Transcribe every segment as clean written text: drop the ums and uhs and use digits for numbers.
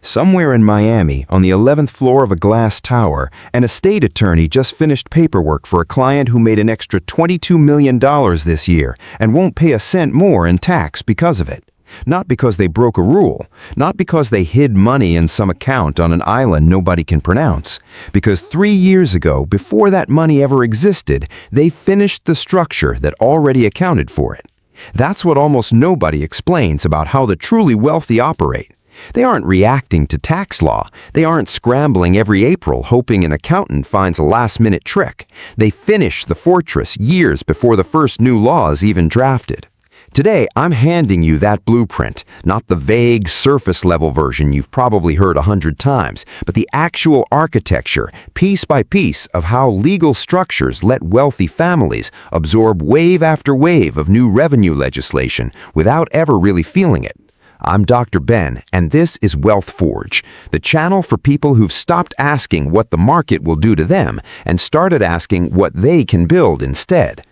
Somewhere in Miami, on the 11th floor of a glass tower, an estate attorney just finished paperwork for a client who made an extra $22 million this year and won't pay a cent more in tax because of it. Not because they broke a rule, not because they hid money in some account on an island nobody can pronounce, because 3 years ago, before that money ever existed, they finished the structure that already accounted for it. That's what almost nobody explains about how the truly wealthy operate. They aren't reacting to tax law. They aren't scrambling every April hoping an accountant finds a last-minute trick. They finish the fortress years before the first new law is even drafted. Today, I'm handing you that blueprint, not the vague, surface-level version you've probably heard 100 times, but the actual architecture, piece by piece, of how legal structures let wealthy families absorb wave after wave of new revenue legislation without ever really feeling it. I'm Dr. Ben, and this is WealthForge, the channel for people who've stopped asking what the market will do to them and started asking what they can build instead.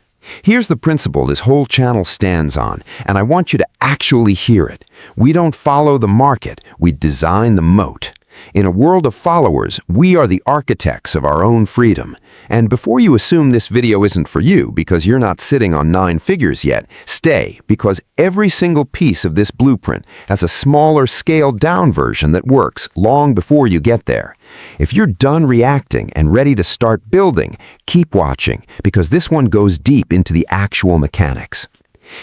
Here's the principle this whole channel stands on, and I want you to actually hear it. We don't follow the market, we design the moat. In a world of followers, we are the architects of our own freedom. And before you assume this video isn't for you because you're not sitting on 9 figures yet, stay, because every single piece of this blueprint has a smaller, scaled-down version that works long before you get there. If you're done reacting and ready to start building, keep watching, because this one goes deep into the actual mechanics.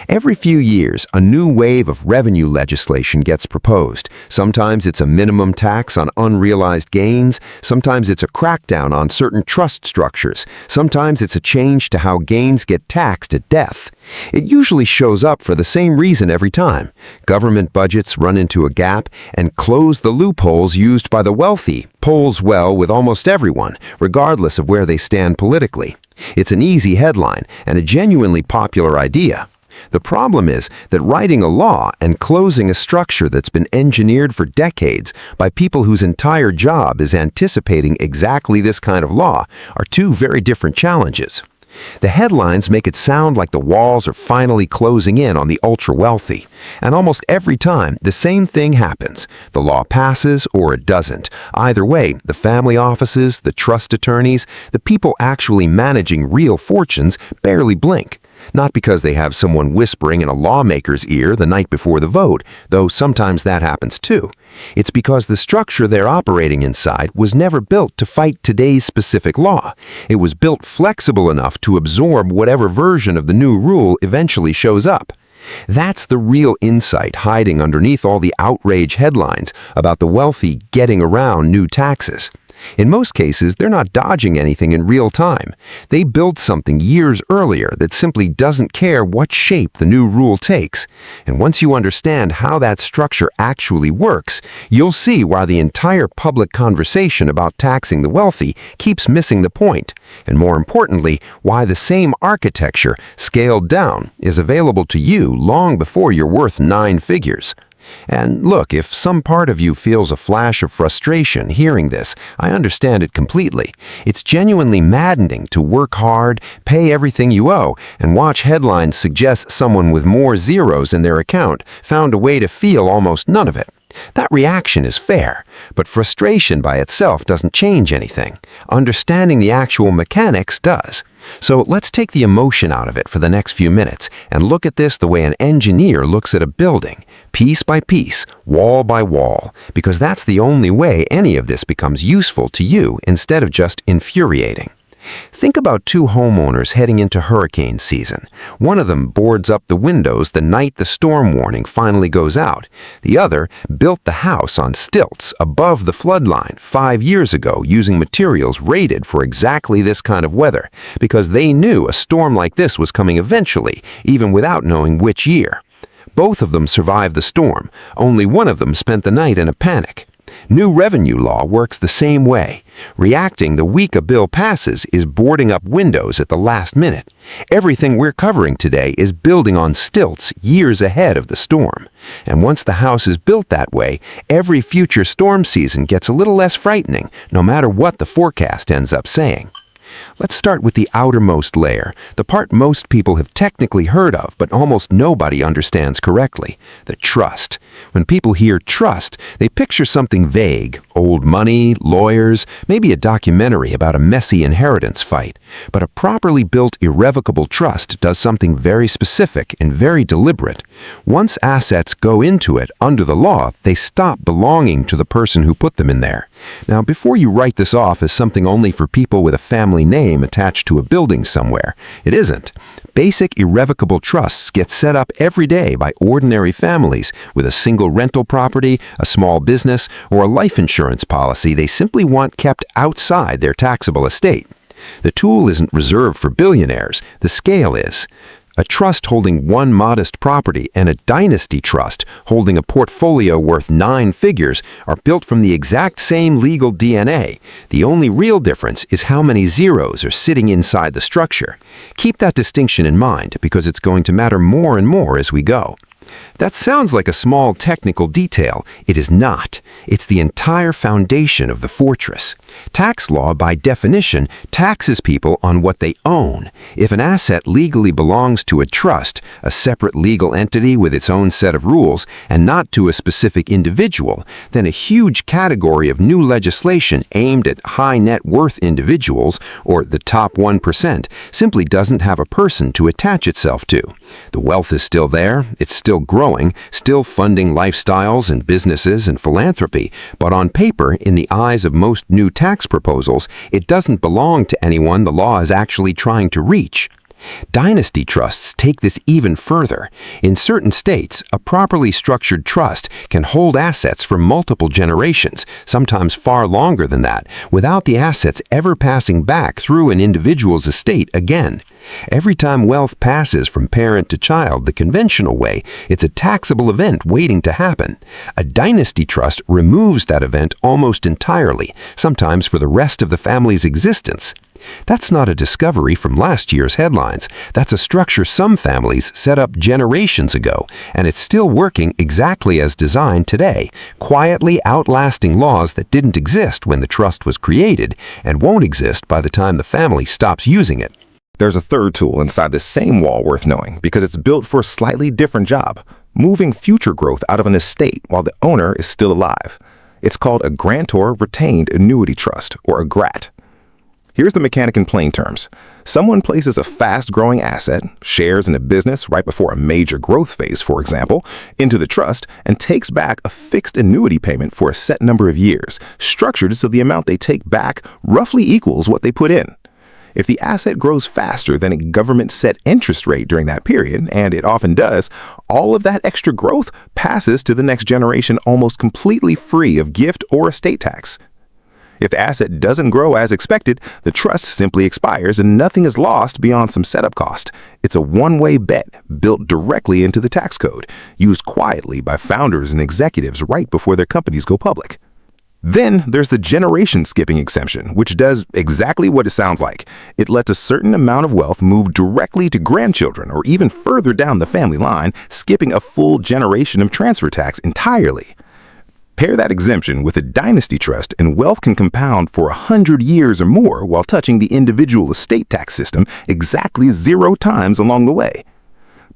Every few years, a new wave of revenue legislation gets proposed. Sometimes it's a minimum tax on unrealized gains. Sometimes it's a crackdown on certain trust structures. Sometimes it's a change to how gains get taxed at death. It usually shows up for the same reason every time. Government budgets run into a gap, and close the loopholes used by the wealthy polls well with almost everyone, regardless of where they stand politically. It's an easy headline and a genuinely popular idea. The problem is that writing a law and closing a structure that's been engineered for decades by people whose entire job is anticipating exactly this kind of law are two very different challenges. The headlines make it sound like the walls are finally closing in on the ultra-wealthy. And almost every time, the same thing happens. The law passes or it doesn't. Either way, the family offices, the trust attorneys, the people actually managing real fortunes barely blink. Not because they have someone whispering in a lawmaker's ear the night before the vote, though sometimes that happens too. It's because the structure they're operating inside was never built to fight today's specific law. It was built flexible enough to absorb whatever version of the new rule eventually shows up. That's the real insight hiding underneath all the outrage headlines about the wealthy getting around new taxes. In most cases, they're not dodging anything in real time. They built something years earlier that simply doesn't care what shape the new rule takes. And once you understand how that structure actually works, you'll see why the entire public conversation about taxing the wealthy keeps missing the point. And more importantly, why the same architecture, scaled down, is available to you long before you're worth 9 figures. And look, if some part of you feels a flash of frustration hearing this, I understand it completely. It's genuinely maddening to work hard, pay everything you owe, and watch headlines suggest someone with more zeros in their account found a way to feel almost none of it. That reaction is fair, but frustration by itself doesn't change anything. Understanding the actual mechanics does. So let's take the emotion out of it for the next few minutes and look at this the way an engineer looks at a building, piece by piece, wall by wall, because that's the only way any of this becomes useful to you instead of just infuriating. Think about 2 homeowners heading into hurricane season. One of them boards up the windows the night the storm warning finally goes out. The other built the house on stilts above the flood line 5 years ago using materials rated for exactly this kind of weather, because they knew a storm like this was coming eventually, even without knowing which year. Both of them survived the storm. Only one of them spent the night in a panic. New revenue law works the same way. Reacting the week a bill passes is boarding up windows at the last minute. Everything we're covering today is building on stilts years ahead of the storm. And once the house is built that way, every future storm season gets a little less frightening, no matter what the forecast ends up saying. Let's start with the outermost layer, the part most people have technically heard of, but almost nobody understands correctly: the trust. When people hear trust, they picture something vague: old money, lawyers, maybe a documentary about a messy inheritance fight. But a properly built irrevocable trust does something very specific and very deliberate. Once assets go into it under the law, they stop belonging to the person who put them in there. Now, before you write this off as something only for people with a family name attached to a building somewhere, it isn't. Basic irrevocable trusts get set up every day by ordinary families with a single rental property, a small business, or a life insurance policy they simply want kept outside their taxable estate. The tool isn't reserved for billionaires, the scale is. A trust holding one modest property and a dynasty trust holding a portfolio worth 9 figures are built from the exact same legal DNA. The only real difference is how many zeros are sitting inside the structure. Keep that distinction in mind because it's going to matter more and more as we go. That sounds like a small technical detail. It is not. It's the entire foundation of the fortress. Tax law, by definition, taxes people on what they own. If an asset legally belongs to a trust, a separate legal entity with its own set of rules, and not to a specific individual, then a huge category of new legislation aimed at high net worth individuals, or the top 1%, simply doesn't have a person to attach itself to. The wealth is still there, it's still growing, still funding lifestyles and businesses and philanthropy, but on paper, in the eyes of most new tax proposals, it doesn't belong to anyone the law is actually trying to reach. Dynasty trusts take this even further. In certain states, a properly structured trust can hold assets for multiple generations, sometimes far longer than that, without the assets ever passing back through an individual's estate again. Every time wealth passes from parent to child the conventional way, it's a taxable event waiting to happen. A dynasty trust removes that event almost entirely, sometimes for the rest of the family's existence. That's not a discovery from last year's headlines. That's a structure some families set up generations ago, and it's still working exactly as designed today, quietly outlasting laws that didn't exist when the trust was created and won't exist by the time the family stops using it. There's a third tool inside the same wall worth knowing because it's built for a slightly different job: moving future growth out of an estate while the owner is still alive. It's called a grantor retained annuity trust, or a GRAT. Here's the mechanic in plain terms. Someone places a fast-growing asset, shares in a business right before a major growth phase, for example, into the trust and takes back a fixed annuity payment for a set number of years, structured so the amount they take back roughly equals what they put in. If the asset grows faster than a government-set interest rate during that period, and it often does, all of that extra growth passes to the next generation almost completely free of gift or estate tax. If the asset doesn't grow as expected, the trust simply expires and nothing is lost beyond some setup cost. It's a one-way bet built directly into the tax code, used quietly by founders and executives right before their companies go public. Then there's the generation skipping exemption, which does exactly what it sounds like. It lets a certain amount of wealth move directly to grandchildren or even further down the family line, skipping a full generation of transfer tax entirely. Pair that exemption with a dynasty trust and wealth can compound for 100 years or more while touching the individual estate tax system exactly 0 times along the way.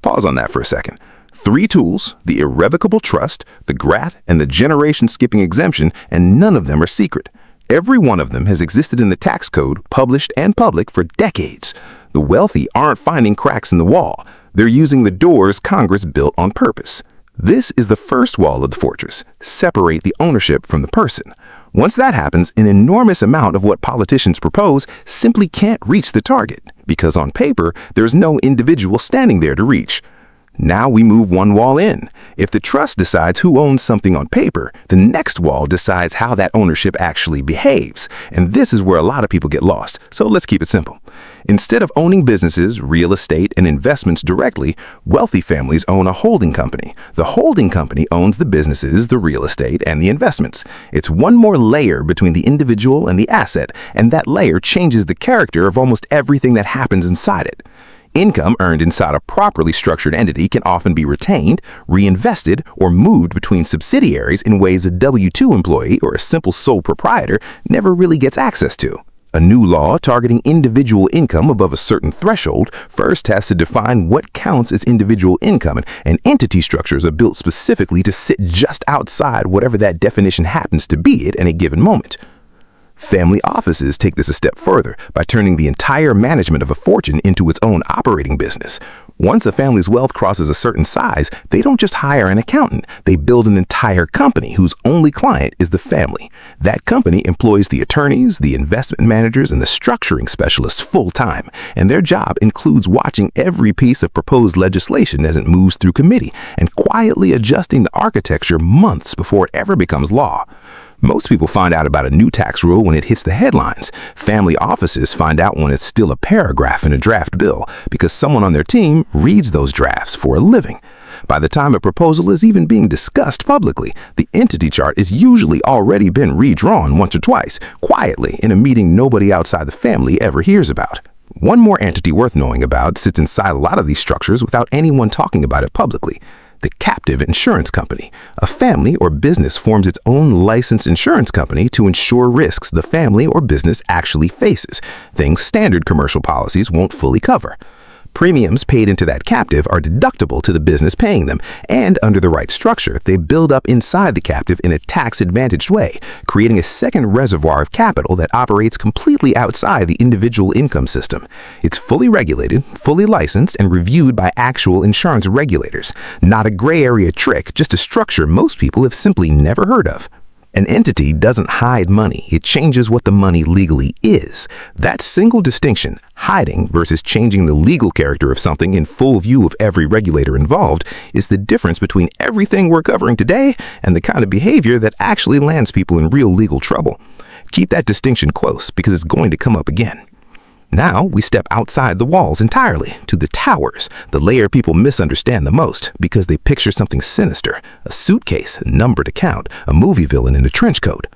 Pause on that for a second. 3 tools: the irrevocable trust, the GRAT, and the generation skipping exemption, and none of them are secret. Every one of them has existed in the tax code, published and public, for decades. The wealthy aren't finding cracks in the wall. They're using the doors Congress built on purpose. This is the first wall of the fortress: separate the ownership from the person. Once that happens, an enormous amount of what politicians propose simply can't reach the target, because on paper, there's no individual standing there to reach. Now we move one wall in. If the trust decides who owns something on paper, the next wall decides how that ownership actually behaves. And this is where a lot of people get lost, so let's keep it simple. Instead of owning businesses, real estate, and investments directly, wealthy families own a holding company. The holding company owns the businesses, the real estate, and the investments. It's one more layer between the individual and the asset, and that layer changes the character of almost everything that happens inside it. Income earned inside a properly structured entity can often be retained, reinvested, or moved between subsidiaries in ways a W-2 employee or a simple sole proprietor never really gets access to. A new law targeting individual income above a certain threshold first has to define what counts as individual income, and entity structures are built specifically to sit just outside whatever that definition happens to be at any given moment. Family offices take this a step further by turning the entire management of a fortune into its own operating business. Once a family's wealth crosses a certain size, they don't just hire an accountant. They build an entire company whose only client is the family. That company employs the attorneys, the investment managers, and the structuring specialists full-time, and their job includes watching every piece of proposed legislation as it moves through committee and quietly adjusting the architecture months before it ever becomes law. Most people find out about a new tax rule when it hits the headlines. Family offices find out when it's still a paragraph in a draft bill because someone on their team reads those drafts for a living. By the time a proposal is even being discussed publicly, the entity chart has usually already been redrawn once or twice, quietly in a meeting nobody outside the family ever hears about. One more entity worth knowing about sits inside a lot of these structures without anyone talking about it publicly. The captive insurance company. A family or business forms its own licensed insurance company to insure risks the family or business actually faces, things standard commercial policies won't fully cover. Premiums paid into that captive are deductible to the business paying them, and under the right structure, they build up inside the captive in a tax-advantaged way, creating a second reservoir of capital that operates completely outside the individual income system. It's fully regulated, fully licensed, and reviewed by actual insurance regulators. Not a gray area trick, just a structure most people have simply never heard of. An entity doesn't hide money, it changes what the money legally is. That single distinction, hiding versus changing the legal character of something in full view of every regulator involved, is the difference between everything we're covering today and the kind of behavior that actually lands people in real legal trouble. Keep that distinction close because it's going to come up again. Now we step outside the walls entirely, to the towers, the layer people misunderstand the most because they picture something sinister, a suitcase, a numbered account, a movie villain in a trench coat.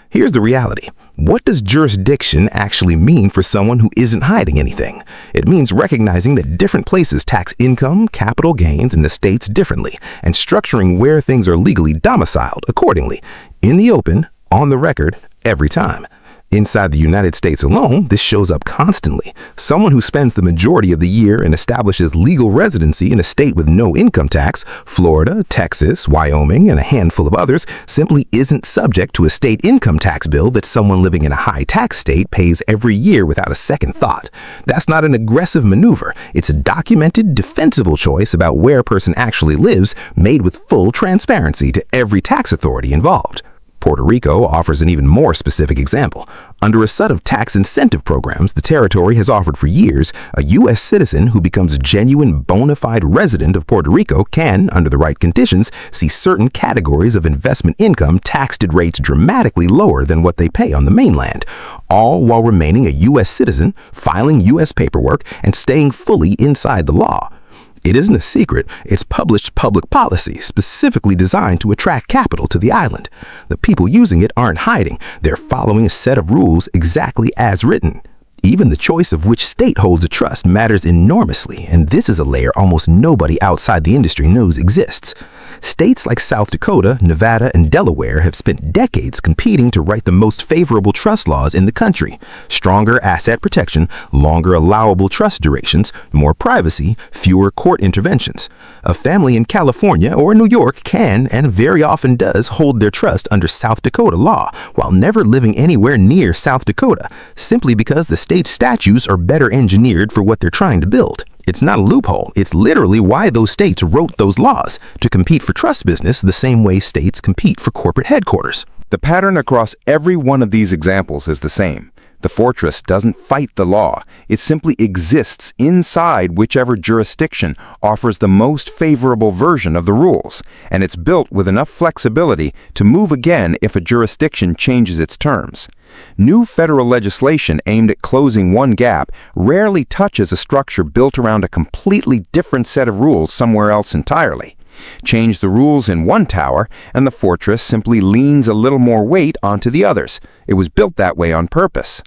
Here's the reality. What does jurisdiction actually mean for someone who isn't hiding anything? It means recognizing that different places tax income, capital gains, and estates differently, and structuring where things are legally domiciled accordingly, in the open, on the record, every time. Inside the United States alone, this shows up constantly. Someone who spends the majority of the year and establishes legal residency in a state with no income tax, Florida, Texas, Wyoming, and a handful of others, simply isn't subject to a state income tax bill that someone living in a high tax state pays every year without a second thought. That's not an aggressive maneuver. It's a documented, defensible choice about where a person actually lives, made with full transparency to every tax authority involved. Puerto Rico offers an even more specific example. Under a set of tax incentive programs the territory has offered for years, a U.S. citizen who becomes a genuine bona fide resident of Puerto Rico can, under the right conditions, see certain categories of investment income taxed at rates dramatically lower than what they pay on the mainland, all while remaining a U.S. citizen, filing U.S. paperwork, and staying fully inside the law. It isn't a secret, it's published public policy specifically designed to attract capital to the island. The people using it aren't hiding, they're following a set of rules exactly as written. Even the choice of which state holds a trust matters enormously, and this is a layer almost nobody outside the industry knows exists. States like South Dakota, Nevada, and Delaware have spent decades competing to write the most favorable trust laws in the country. Stronger asset protection, longer allowable trust durations, more privacy, fewer court interventions. A family in California or New York can, and very often does, hold their trust under South Dakota law, while never living anywhere near South Dakota, simply because the state's statutes are better engineered for what they're trying to build. It's not a loophole. It's literally why those states wrote those laws, to compete for trust business the same way states compete for corporate headquarters. The pattern across every one of these examples is the same. The fortress doesn't fight the law. It simply exists inside whichever jurisdiction offers the most favorable version of the rules, and it's built with enough flexibility to move again if a jurisdiction changes its terms. New federal legislation aimed at closing one gap rarely touches a structure built around a completely different set of rules somewhere else entirely. Change the rules in one tower, and the fortress simply leans a little more weight onto the others. It was built that way on purpose.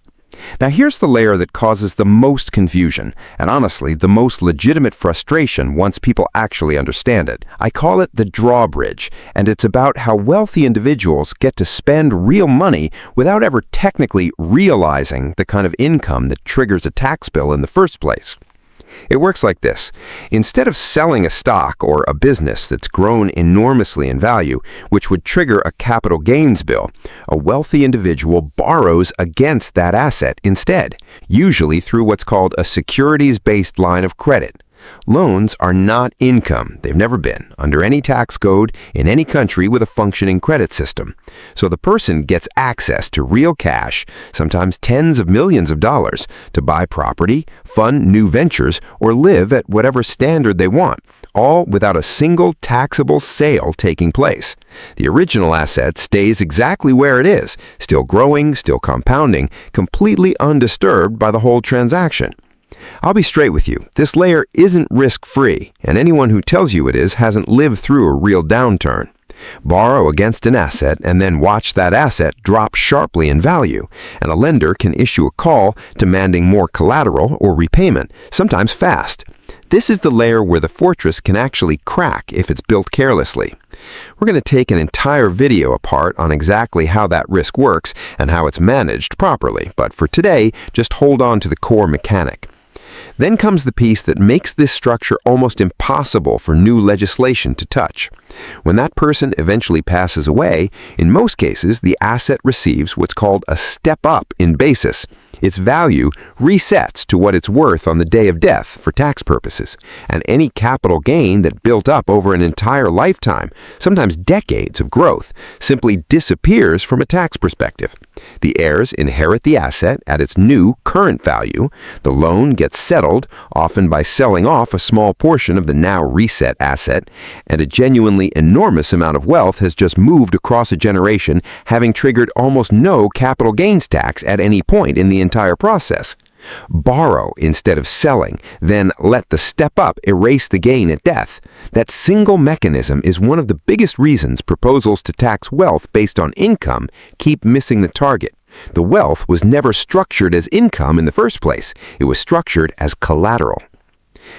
Now here's the layer that causes the most confusion, and honestly, the most legitimate frustration once people actually understand it. I call it the drawbridge, and it's about how wealthy individuals get to spend real money without ever technically realizing the kind of income that triggers a tax bill in the first place. It works like this. Instead of selling a stock or a business that's grown enormously in value, which would trigger a capital gains bill, a wealthy individual borrows against that asset instead, usually through what's called a securities-based line of credit. Loans are not income. They've never been, under any tax code in any country with a functioning credit system. So the person gets access to real cash, sometimes tens of millions of dollars, to buy property, fund new ventures, or live at whatever standard they want, all without a single taxable sale taking place. The original asset stays exactly where it is, still growing, still compounding, completely undisturbed by the whole transaction. I'll be straight with you, this layer isn't risk-free, and anyone who tells you it is hasn't lived through a real downturn. Borrow against an asset and then watch that asset drop sharply in value, and a lender can issue a call demanding more collateral or repayment, sometimes fast. This is the layer where the fortress can actually crack if it's built carelessly. We're going to take an entire video apart on exactly how that risk works and how it's managed properly, but for today, just hold on to the core mechanic. Then comes the piece that makes this structure almost impossible for new legislation to touch. When that person eventually passes away, in most cases, the asset receives what's called a step-up in basis. Its value resets to what it's worth on the day of death for tax purposes, and any capital gain that built up over an entire lifetime, sometimes decades of growth, simply disappears from a tax perspective. The heirs inherit the asset at its new current value. The loan gets settled, often by selling off a small portion of the now reset asset, and a genuinely enormous amount of wealth has just moved across a generation, having triggered almost no capital gains tax at any point in the entire process. Borrow instead of selling, then let the step-up erase the gain at death. That single mechanism is one of the biggest reasons proposals to tax wealth based on income keep missing the target. The wealth was never structured as income in the first place. It was structured as collateral.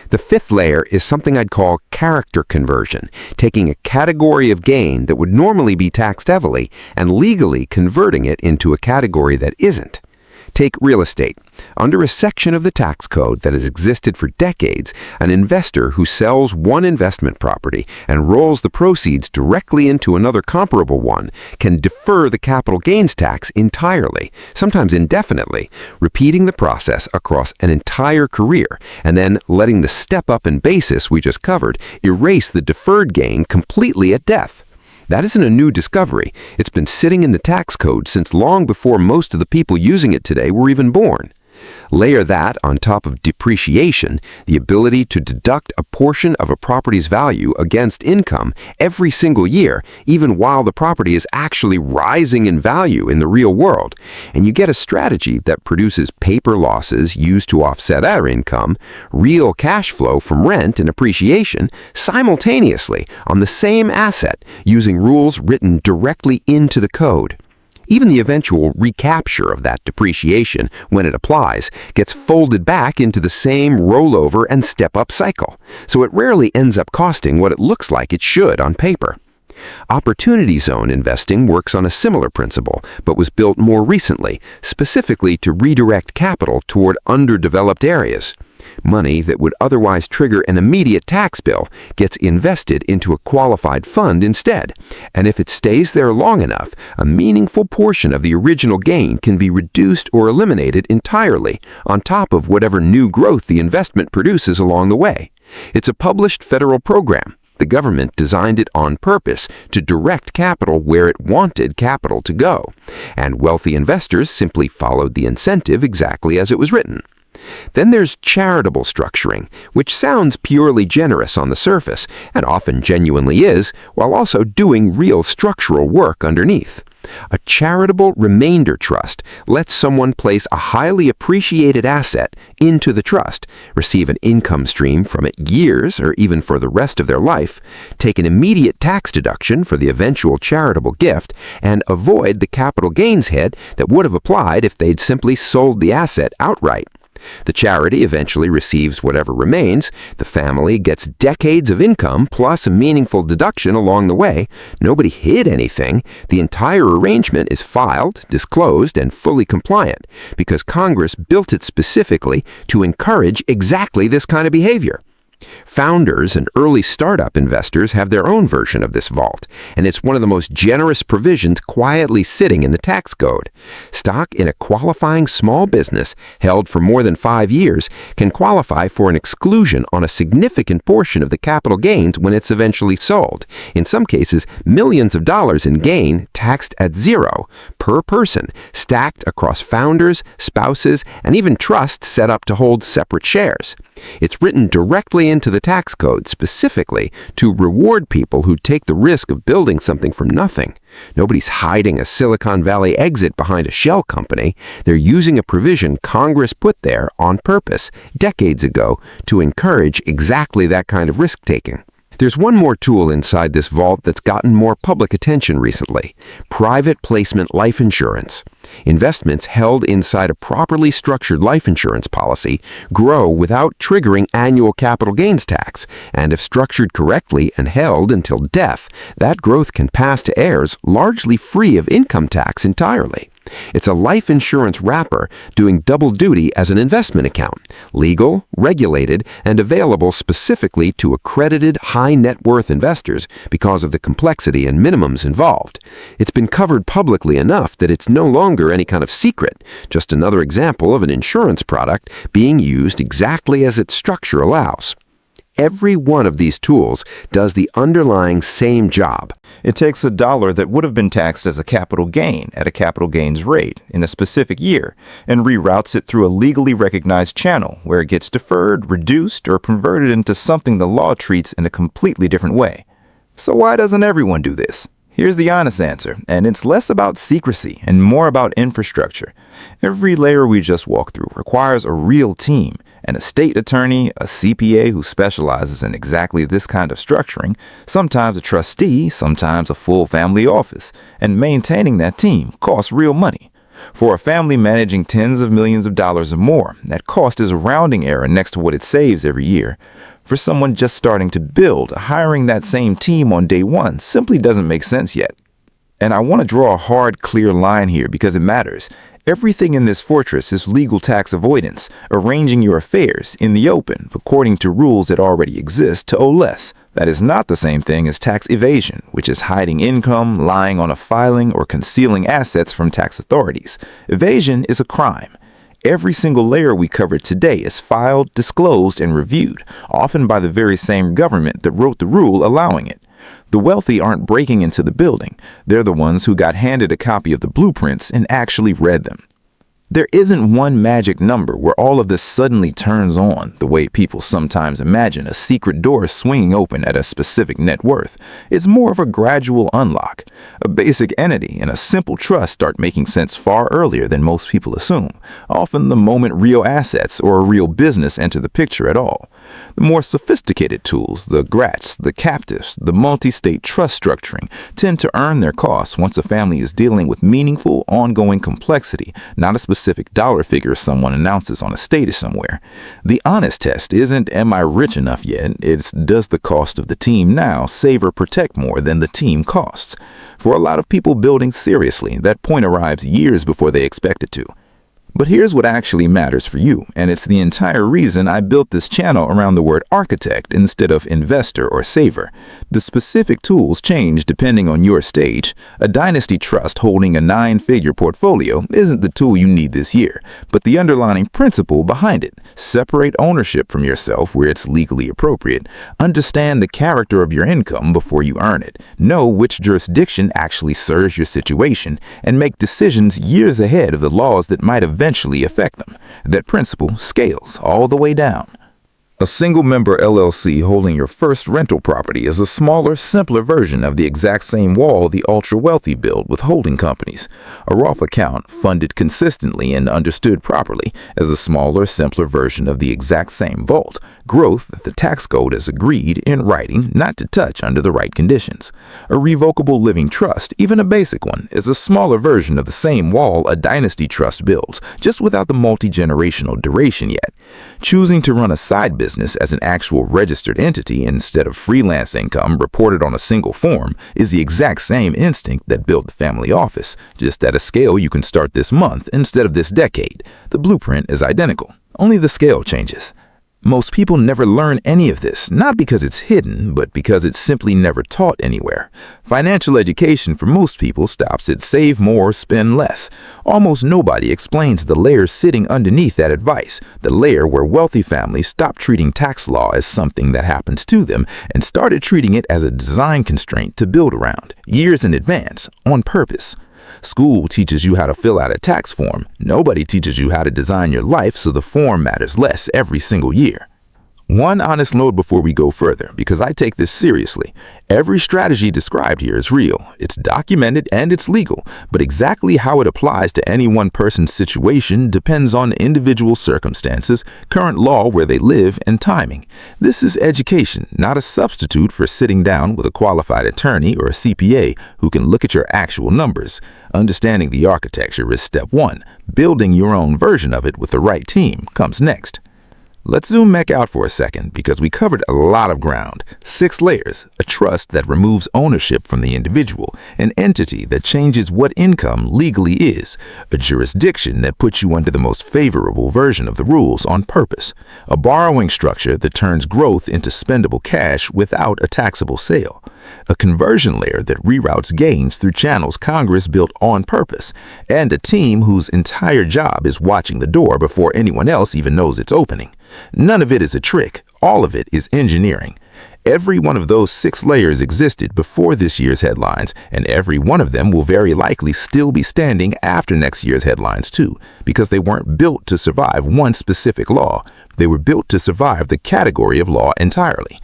The fifth layer is something I'd call character conversion, taking a category of gain that would normally be taxed heavily and legally converting it into a category that isn't. Take real estate. Under a section of the tax code that has existed for decades, an investor who sells one investment property and rolls the proceeds directly into another comparable one can defer the capital gains tax entirely, sometimes indefinitely, repeating the process across an entire career, and then letting the step-up in basis we just covered erase the deferred gain completely at death. That isn't a new discovery. It's been sitting in the tax code since long before most of the people using it today were even born. Layer that on top of depreciation, the ability to deduct a portion of a property's value against income every single year, even while the property is actually rising in value in the real world. And you get a strategy that produces paper losses used to offset our income, real cash flow from rent and appreciation simultaneously on the same asset using rules written directly into the code. Even the eventual recapture of that depreciation, when it applies, gets folded back into the same rollover and step-up cycle, so it rarely ends up costing what it looks like it should on paper. Opportunity zone investing works on a similar principle, but was built more recently, specifically to redirect capital toward underdeveloped areas. Money that would otherwise trigger an immediate tax bill gets invested into a qualified fund instead, and if it stays there long enough, a meaningful portion of the original gain can be reduced or eliminated entirely, on top of whatever new growth the investment produces along the way. It's a published federal program. The government designed it on purpose to direct capital where it wanted capital to go, and wealthy investors simply followed the incentive exactly as it was written. Then there's charitable structuring, which sounds purely generous on the surface, and often genuinely is, while also doing real structural work underneath. A charitable remainder trust lets someone place a highly appreciated asset into the trust, receive an income stream from it years or even for the rest of their life, take an immediate tax deduction for the eventual charitable gift, and avoid the capital gains hit that would have applied if they'd simply sold the asset outright. The charity eventually receives whatever remains, the family gets decades of income plus a meaningful deduction along the way, nobody hid anything, the entire arrangement is filed, disclosed, and fully compliant, because Congress built it specifically to encourage exactly this kind of behavior. Founders and early startup investors have their own version of this vault, and it's one of the most generous provisions quietly sitting in the tax code. Stock in a qualifying small business held for more than 5 years can qualify for an exclusion on a significant portion of the capital gains when it's eventually sold. In some cases, millions of dollars in gain taxed at zero per person, stacked across founders, spouses, and even trusts set up to hold separate shares. It's written directly into the tax code specifically to reward people who take the risk of building something from nothing. Nobody's hiding a Silicon Valley exit behind a shell company. They're using a provision Congress put there on purpose decades ago to encourage exactly that kind of risk-taking. There's one more tool inside this vault that's gotten more public attention recently: private placement life insurance. Investments held inside a properly structured life insurance policy grow without triggering annual capital gains tax, and if structured correctly and held until death, that growth can pass to heirs largely free of income tax entirely. It's a life insurance wrapper doing double duty as an investment account, legal, regulated, and available specifically to accredited high net worth investors because of the complexity and minimums involved. It's been covered publicly enough that it's no longer any kind of secret, just another example of an insurance product being used exactly as its structure allows. Every one of these tools does the underlying same job. It takes a dollar that would have been taxed as a capital gain at a capital gains rate in a specific year and reroutes it through a legally recognized channel where it gets deferred, reduced, or converted into something the law treats in a completely different way. So why doesn't everyone do this? Here's the honest answer, and it's less about secrecy and more about infrastructure. Every layer we just walked through requires a real team, an estate attorney, a CPA who specializes in exactly this kind of structuring, sometimes a trustee, sometimes a full family office, and maintaining that team costs real money. For a family managing tens of millions of dollars or more, that cost is a rounding error next to what it saves every year. For someone just starting to build, hiring that same team on day one simply doesn't make sense yet. And I want to draw a hard, clear line here because it matters. Everything in this fortress is legal tax avoidance, arranging your affairs in the open according to rules that already exist to owe less. That is not the same thing as tax evasion, which is hiding income, lying on a filing, or concealing assets from tax authorities. Evasion is a crime. Every single layer we covered today is filed, disclosed, and reviewed, often by the very same government that wrote the rule allowing it. The wealthy aren't breaking into the building. They're the ones who got handed a copy of the blueprints and actually read them. There isn't one magic number where all of this suddenly turns on, the way people sometimes imagine a secret door swinging open at a specific net worth. It's more of a gradual unlock. A basic entity and a simple trust start making sense far earlier than most people assume, often the moment real assets or a real business enter the picture at all. The more sophisticated tools, the grats, the captives, the multi-state trust structuring, tend to earn their costs once a family is dealing with meaningful, ongoing complexity, not a specific dollar figure someone announces on a status somewhere. The honest test isn't, am I rich enough yet? It's, does the cost of the team now save or protect more than the team costs? For a lot of people building seriously, that point arrives years before they expect it to. But here's what actually matters for you, and it's the entire reason I built this channel around the word architect instead of investor or saver. The specific tools change depending on your stage. A dynasty trust holding a 9-figure portfolio isn't the tool you need this year, but the underlying principle behind it. Separate ownership from yourself where it's legally appropriate. Understand the character of your income before you earn it. Know which jurisdiction actually serves your situation, and make decisions years ahead of the laws that might eventually affect them. That principle scales all the way down. A single-member LLC holding your first rental property is a smaller, simpler version of the exact same wall the ultra-wealthy build with holding companies. A Roth account, funded consistently and understood properly, is a smaller, simpler version of the exact same vault, growth that the tax code has agreed in writing not to touch under the right conditions. A revocable living trust, even a basic one, is a smaller version of the same wall a dynasty trust builds, just without the multi-generational duration yet. Choosing to run a side business as an actual registered entity instead of freelance income reported on a single form is the exact same instinct that built the family office, just at a scale you can start this month instead of this decade. The blueprint is identical, only the scale changes. Most people never learn any of this, not because it's hidden, but because it's simply never taught anywhere. Financial education for most people stops at save more, spend less. Almost nobody explains the layers sitting underneath that advice, the layer where wealthy families stopped treating tax law as something that happens to them and started treating it as a design constraint to build around, years in advance, on purpose. School teaches you how to fill out a tax form. Nobody teaches you how to design your life so the form matters less every single year. One honest note before we go further, because I take this seriously. Every strategy described here is real, it's documented, and it's legal, but exactly how it applies to any one person's situation depends on individual circumstances, current law where they live, and timing. This is education, not a substitute for sitting down with a qualified attorney or a CPA who can look at your actual numbers. Understanding the architecture is step one. Building your own version of it with the right team comes next. Let's zoom back out for a second because we covered a lot of ground. 6 layers, a trust that removes ownership from the individual, an entity that changes what income legally is, a jurisdiction that puts you under the most favorable version of the rules on purpose, a borrowing structure that turns growth into spendable cash without a taxable sale, a conversion layer that reroutes gains through channels Congress built on purpose, and a team whose entire job is watching the door before anyone else even knows it's opening. None of it is a trick. All of it is engineering. Every one of those 6 layers existed before this year's headlines, and every one of them will very likely still be standing after next year's headlines too, because they weren't built to survive one specific law. They were built to survive the category of law entirely.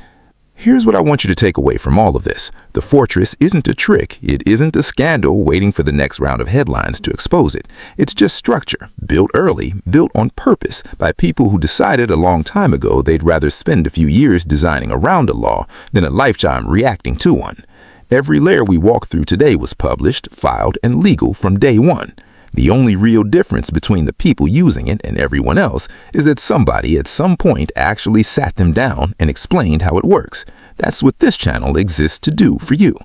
Here's what I want you to take away from all of this. The fortress isn't a trick. It isn't a scandal waiting for the next round of headlines to expose it. It's just structure, built early, built on purpose by people who decided a long time ago they'd rather spend a few years designing around a law than a lifetime reacting to one. Every layer we walk through today was published, filed, and legal from day one. The only real difference between the people using it and everyone else is that somebody at some point actually sat them down and explained how it works. That's what this channel exists to do for you.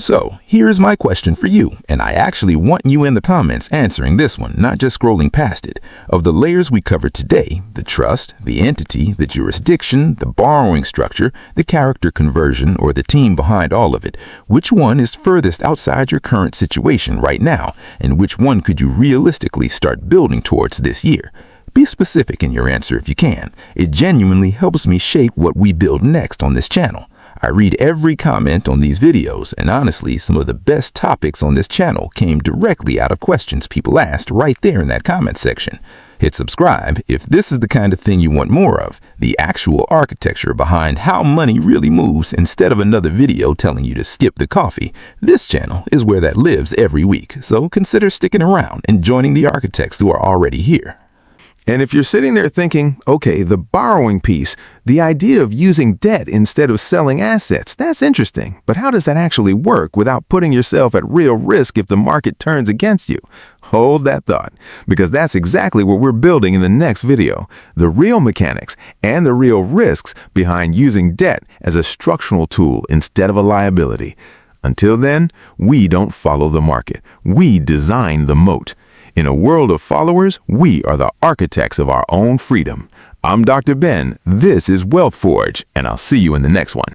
So, here's my question for you, and I actually want you in the comments answering this one, not just scrolling past it. Of the layers we covered today, the trust, the entity, the jurisdiction, the borrowing structure, the character conversion, or the team behind all of it, which one is furthest outside your current situation right now, and which one could you realistically start building towards this year? Be specific in your answer if you can. It genuinely helps me shape what we build next on this channel. I read every comment on these videos, and honestly, some of the best topics on this channel came directly out of questions people asked right there in that comment section. Hit subscribe if this is the kind of thing you want more of, the actual architecture behind how money really moves instead of another video telling you to skip the coffee. This channel is where that lives every week, so consider sticking around and joining the architects who are already here. And if you're sitting there thinking, okay, the borrowing piece, the idea of using debt instead of selling assets, that's interesting. But how does that actually work without putting yourself at real risk if the market turns against you? Hold that thought, because that's exactly what we're building in the next video. The real mechanics and the real risks behind using debt as a structural tool instead of a liability. Until then, we don't follow the market. We design the moat. In a world of followers, we are the architects of our own freedom. I'm Dr. Ben, this is WealthForge, and I'll see you in the next one.